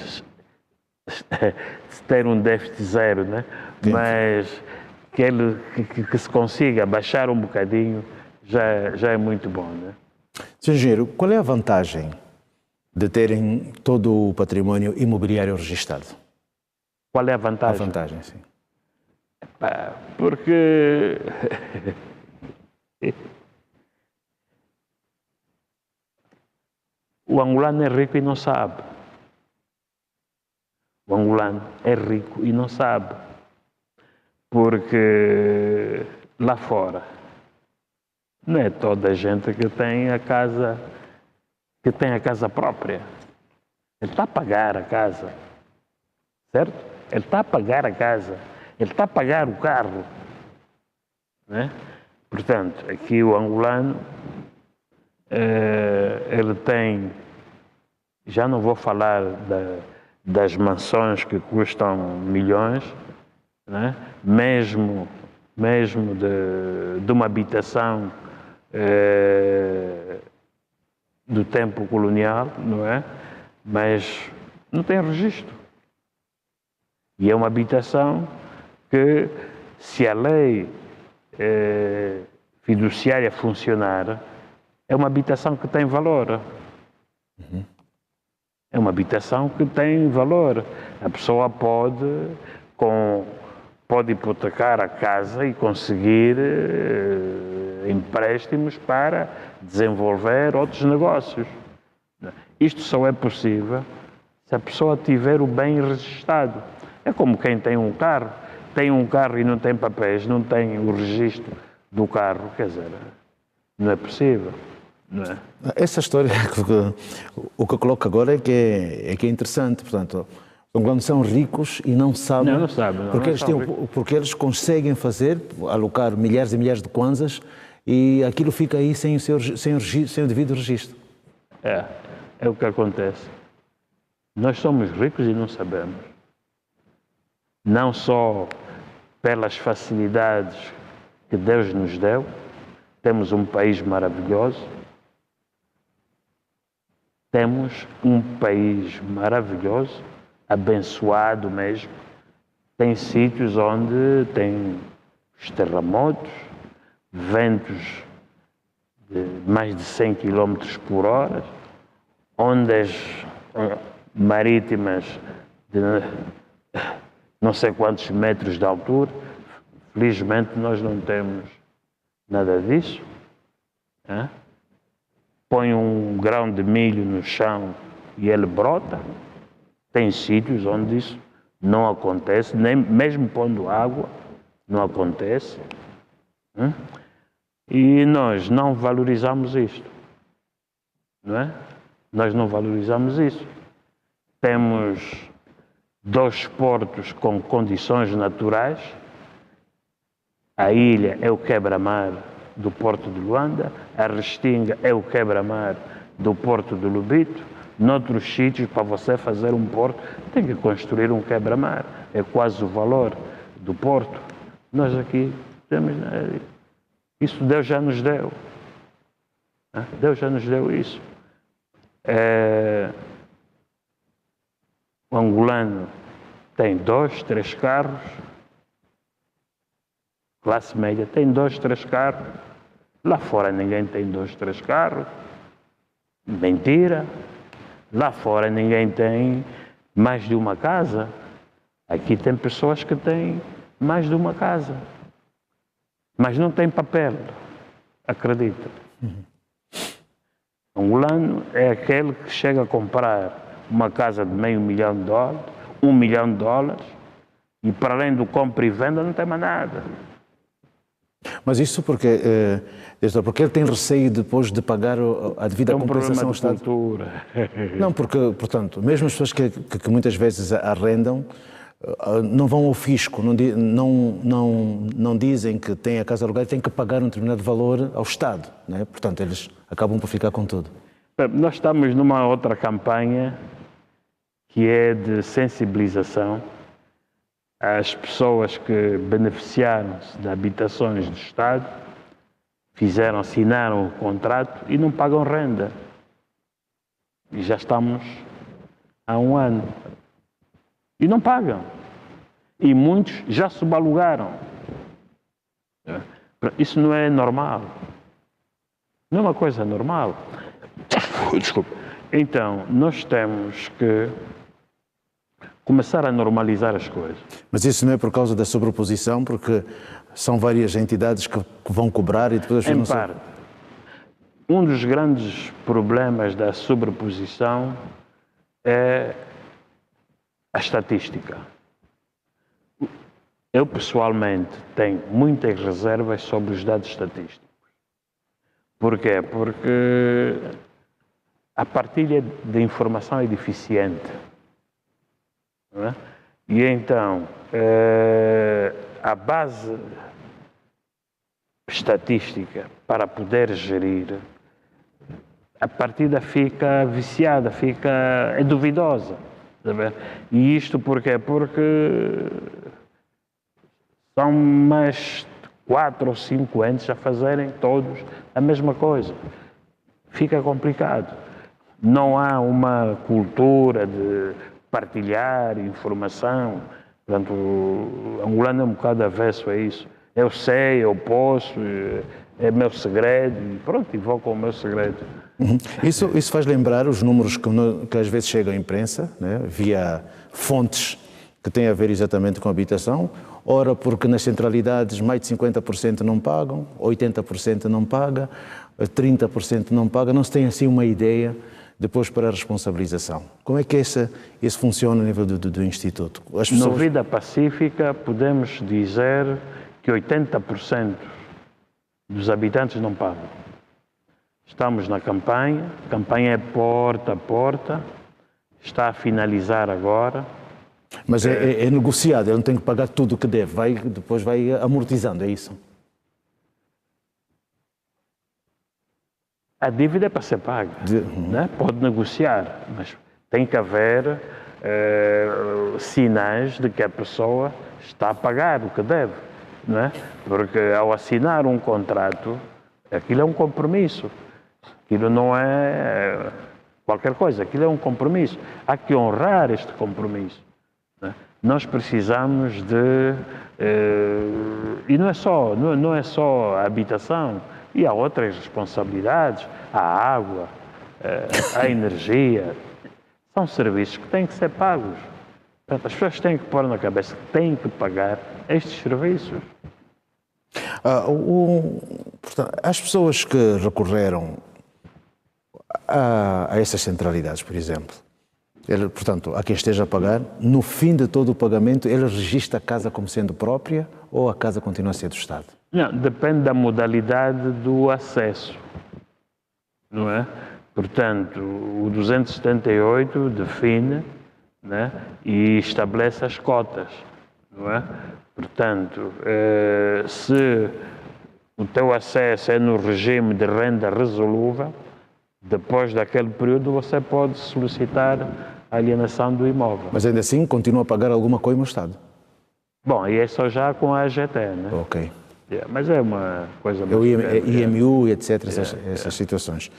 ter um déficit zero, né? Mas que se consiga baixar um bocadinho já é muito bom, né? Sr. Engenheiro, qual é a vantagem de terem todo o património imobiliário registado? Qual é a vantagem? A vantagem, sim. Porque o angolano é rico e não sabe. O angolano é rico e não sabe. Porque lá fora não é toda a gente que tem a casa própria. Ele está a pagar a casa, certo? Ele está a pagar a casa, ele está a pagar o carro, né? Portanto, aqui o angolano ele tem, já não vou falar das mansões que custam milhões, né? Mesmo de uma habitação do tempo colonial, não é? Mas não tem registro. E é uma habitação que, se a lei fiduciária funcionar, é uma habitação que tem valor. Uhum. É uma habitação que tem valor. A pessoa pode hipotecar a casa e conseguir empréstimos para desenvolver outros negócios. Isto só é possível se a pessoa tiver o bem registado. É como quem tem um carro e não tem papéis, não tem o registro do carro, quer dizer, não é possível. Não é? Essa história, o que eu coloco agora é que é interessante, portanto, quando são ricos e não sabem, não sabem, porque eles conseguem alocar milhares e milhares de kwanzas e aquilo fica aí sem o devido registro. É o que acontece. Nós somos ricos e não sabemos. Não só pelas facilidades que Deus nos deu, temos um país maravilhoso, abençoado mesmo. Tem sítios onde tem os terremotos, ventos de mais de 100 km por hora, ondas marítimas de não sei quantos metros de altura. Felizmente nós não temos nada disso. Põe um grão de milho no chão e ele brota. Tem sítios onde isso não acontece, nem mesmo pondo água, não acontece. E nós não valorizamos isto, não é? Nós não valorizamos isso. Temos 2 portos com condições naturais. A ilha é o quebra-mar do Porto de Luanda, a Restinga é o quebra-mar do Porto de Lobito. Noutros sítios, para você fazer um porto, tem que construir um quebra-mar. É quase o valor do porto. Nós aqui temos... Isso Deus já nos deu. Deus já nos deu isso. O angolano tem 2, 3 carros. Classe média tem 2, 3 carros. Lá fora ninguém tem 2, 3 carros. Mentira. Lá fora ninguém tem mais de uma casa. Aqui tem pessoas que têm mais de uma casa. Mas não tem papel. Acredita. O angolano é aquele que chega a comprar uma casa de $500 mil, $1 milhão, e para além do compra e venda não tem mais nada. Mas isso porque ele tem receio depois de pagar a devida compensação ao Estado? Não, porque, portanto, mesmo as pessoas que muitas vezes arrendam, não vão ao fisco, não dizem que têm a casa alugada e têm que pagar um determinado valor ao Estado, né? Portanto, eles acabam por ficar com tudo. Nós estamos numa outra campanha que é de sensibilização às pessoas que beneficiaram-se de habitações do Estado, assinaram o contrato e não pagam renda. E já estamos há 1 ano. E não pagam. E muitos já subalugaram. Isso não é normal. Não é uma coisa normal. Desculpa. Então, nós temos que começar a normalizar as coisas. Mas isso não é por causa da sobreposição, porque são várias entidades que vão cobrar e depois... Em parte. Um dos grandes problemas da sobreposição é a estatística. Eu, pessoalmente, tenho muitas reservas sobre os dados estatísticos. Porquê? Porque a partilha de informação é deficiente. Não é? E então, a base estatística para poder gerir, a partida fica viciada, é duvidosa. E isto porquê? Porque são mais 4 ou 5 entes a fazerem todos a mesma coisa. Fica complicado. Não há uma cultura de partilhar informação. Portanto, o angolano é um bocado avesso a isso. Eu sei, eu posso, é meu segredo, e pronto, e vou com o meu segredo. Isso faz lembrar os números que às vezes chegam à imprensa, né, via fontes que têm a ver exatamente com a habitação. Ora, porque nas centralidades mais de 50% não pagam, 80% não paga, 30% não paga. Não se tem assim uma ideia depois para a responsabilização. Como é que isso funciona a nível do Instituto? As pessoas... Na vida pacífica podemos dizer que 80% dos habitantes não pagam. Estamos na campanha, a campanha é porta a porta, está a finalizar agora. Mas é negociado, ele não tem que pagar tudo o que deve, depois vai amortizando, é isso? A dívida é para ser paga, né? Pode negociar, mas tem que haver sinais de que a pessoa está a pagar o que deve, não é? Porque ao assinar um contrato, aquilo é um compromisso, aquilo não é qualquer coisa, aquilo é um compromisso. Há que honrar este compromisso, né? Nós precisamos de... e não é só a habitação, e há outras responsabilidades, a água, a energia, são serviços que têm que ser pagos. Portanto, as pessoas têm que pôr na cabeça que têm que pagar estes serviços. Portanto, as pessoas que recorreram a essas centralidades, por exemplo, portanto, a quem esteja a pagar, no fim de todo o pagamento, ele registra a casa como sendo própria ou a casa continua a ser do Estado? Não, depende da modalidade do acesso, não é? Portanto, o 278 define, né, e estabelece as cotas, não é? Portanto, se o teu acesso é no regime de renda resolúvel, depois daquele período você pode solicitar a alienação do imóvel. Mas ainda assim continua a pagar alguma coisa no Estado? Bom, e é só já com a AGT, né? Ok. Mas é uma coisa... É o IMU, etc., essas situações.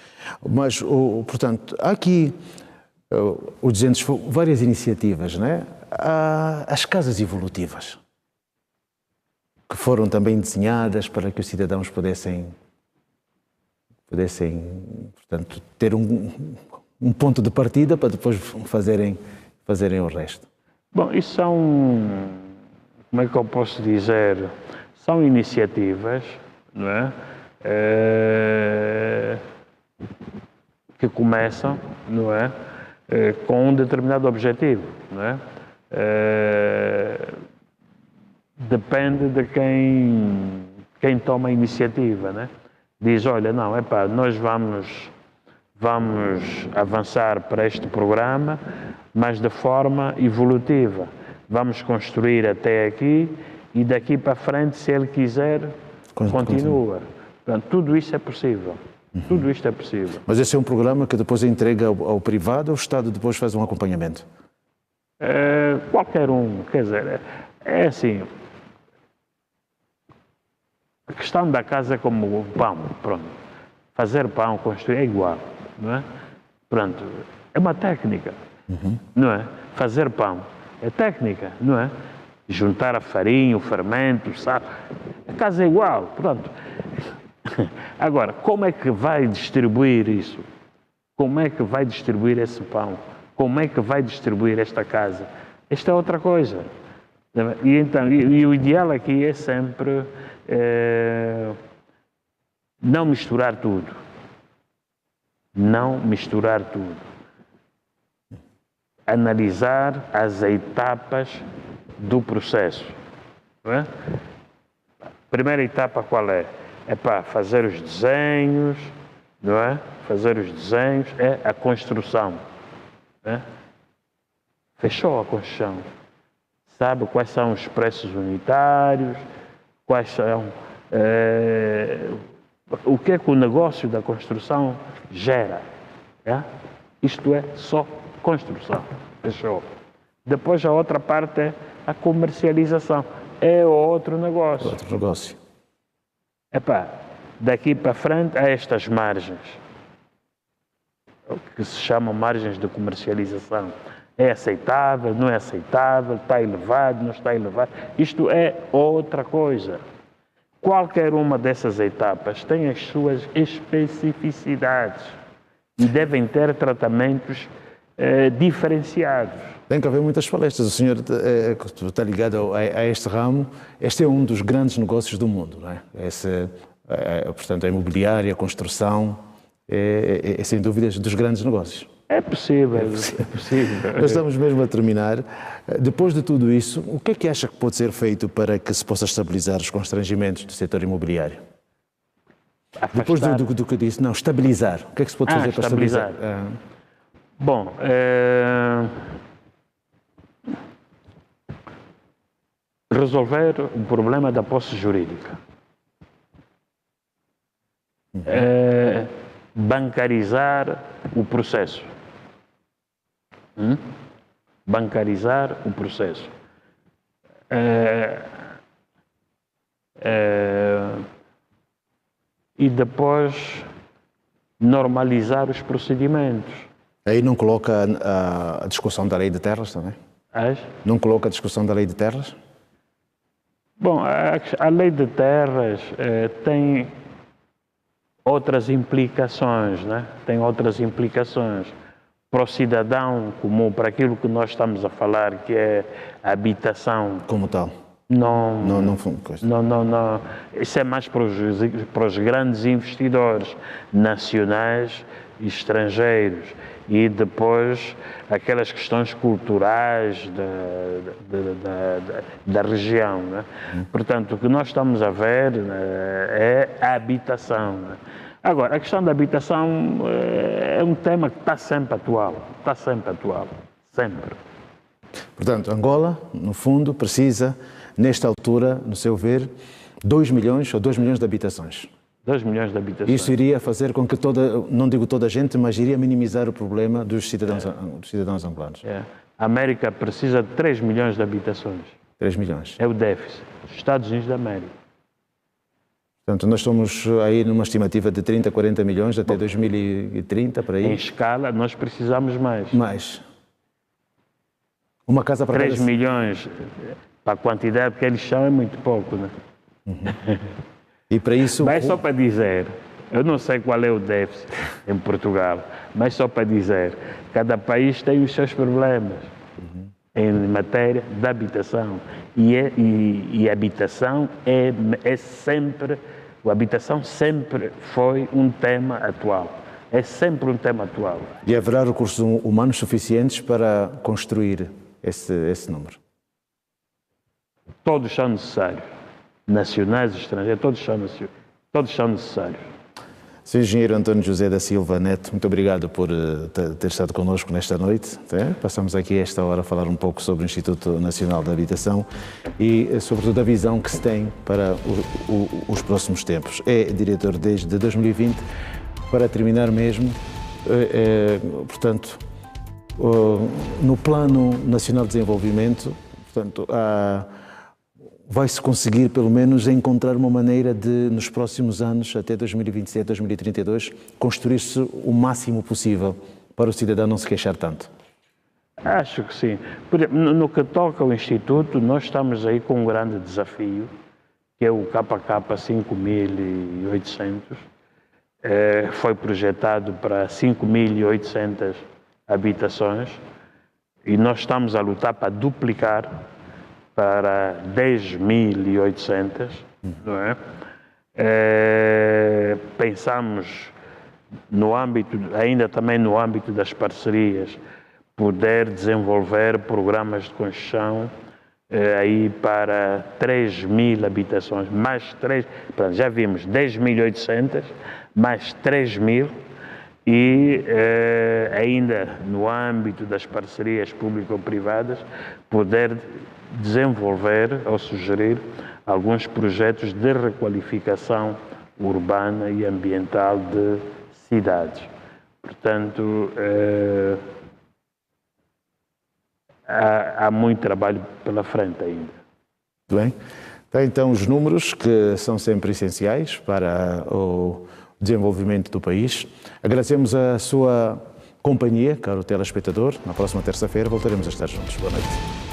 Mas, portanto, há aqui, o Dizentes, várias iniciativas, né? Há as casas evolutivas, que foram também desenhadas para que os cidadãos pudessem portanto, ter um ponto de partida para depois fazerem o resto. Bom, isso são, como é que eu posso dizer, são iniciativas, não é? Que começam, não é? Com um determinado objetivo, não é? Depende de quem toma a iniciativa, né? Diz, olha, não, nós vamos avançar para este programa, mas de forma evolutiva. Vamos construir até aqui e daqui para frente, se ele quiser, continua. Portanto, tudo isso é possível. Tudo isto é possível. Mas esse é um programa que depois entrega ao privado ou o Estado depois faz um acompanhamento? Qualquer um, quer dizer, é assim... A questão da casa é como o pão, pronto. Fazer pão, construir é igual, não é? Pronto, é uma técnica, não é? Fazer pão é técnica, não é? Juntar a farinha, o fermento, o sal, a casa é igual, pronto. Agora, como é que vai distribuir isso? Como é que vai distribuir esse pão? Como é que vai distribuir esta casa? Esta é outra coisa. E então, e o ideal aqui é sempre não misturar tudo. Não misturar tudo. Analisar as etapas do processo. Não é? A primeira etapa qual é? É para fazer os desenhos, não é? Fazer os desenhos é a construção. Não é? Fechou a construção. Sabe quais são os preços unitários, quais são, o que é que o negócio da construção gera. É? Isto é só construção. Fechou. Depois a outra parte é a comercialização. É outro negócio. Outro negócio. Daqui para frente há estas margens, que se chamam margens de comercialização. É aceitável, não é aceitável, está elevado, não está elevado. Isto é outra coisa. Qualquer uma dessas etapas tem as suas especificidades e devem ter tratamentos diferenciados. Tem que haver muitas palestras. O senhor está ligado a este ramo. Este é um dos grandes negócios do mundo, não é? Portanto, a imobiliária, a construção, é sem dúvidas dos grandes negócios. É possível, é possível. Nós estamos mesmo a terminar. Depois de tudo isso, o que é que acha que pode ser feito para que se possa estabilizar os constrangimentos do setor imobiliário? Depois do que eu disse, não, estabilizar. O que é que se pode fazer para estabilizar? Bom, resolver o problema da posse jurídica. Bancarizar o processo. Bancarizar o processo. E depois normalizar os procedimentos. Aí não coloca a discussão da lei de terras também? Não coloca a discussão da lei de terras? Bom, a lei de terras tem outras implicações, né? Tem outras implicações para o cidadão comum, para aquilo que nós estamos a falar, que é a habitação. Como tal? Não, Coisa. não. Isso é mais para os grandes investidores nacionais e estrangeiros. E depois aquelas questões culturais da região. Né? Portanto, o que nós estamos a ver é a habitação. Né? Agora, a questão da habitação é um tema que está sempre atual. Está sempre atual. Sempre. Portanto, Angola, no fundo, precisa, nesta altura, no seu ver, 2 milhões ou 2 milhões de habitações. 2 milhões de habitações. Isso iria fazer com que não digo toda a gente, mas iria minimizar o problema dos cidadãos angolanos. A América precisa de 3 milhões de habitações. 3 milhões. É o déficit dos Estados Unidos da América. Portanto, nós estamos aí numa estimativa de 30, 40 milhões até 2030, para aí. Em escala, nós precisamos mais. Mais. Uma casa para 3 milhões, para a quantidade que eles são, é muito pouco, né? E para isso... Mas só para dizer, eu não sei qual é o déficit em Portugal, mas só para dizer, cada país tem os seus problemas em matéria de habitação. E a habitação é sempre... A habitação sempre foi um tema atual. É sempre um tema atual. E haverá recursos humanos suficientes para construir esse número? Todos são necessários. Nacionais e estrangeiros, todos são necessários. Sr. Engenheiro António José da Silva Neto, muito obrigado por ter estado connosco nesta noite. Passamos aqui esta hora a falar um pouco sobre o Instituto Nacional da Habitação e, sobretudo, a visão que se tem para os próximos tempos. É diretor desde 2020. Para terminar mesmo, portanto, no Plano Nacional de Desenvolvimento, portanto, vai-se conseguir, pelo menos, encontrar uma maneira de, nos próximos anos, até 2027, 2032, construir-se o máximo possível para o cidadão não se queixar tanto? Acho que sim. No que toca ao Instituto, nós estamos aí com um grande desafio, que é o KK 5800. Foi projetado para 5.800 habitações e nós estamos a lutar para duplicar para 10.800, não é? Pensamos ainda também no âmbito das parcerias, poder desenvolver programas de construção aí para 3.000 habitações, mais 3, já vimos 10.800, mais 3.000 e ainda no âmbito das parcerias público-privadas poder desenvolver ou sugerir alguns projetos de requalificação urbana e ambiental de cidades. Portanto, há muito trabalho pela frente ainda. Muito bem. Tem então os números que são sempre essenciais para o desenvolvimento do país. Agradecemos a sua companhia, caro telespectador. Na próxima terça-feira voltaremos a estar juntos. Boa noite.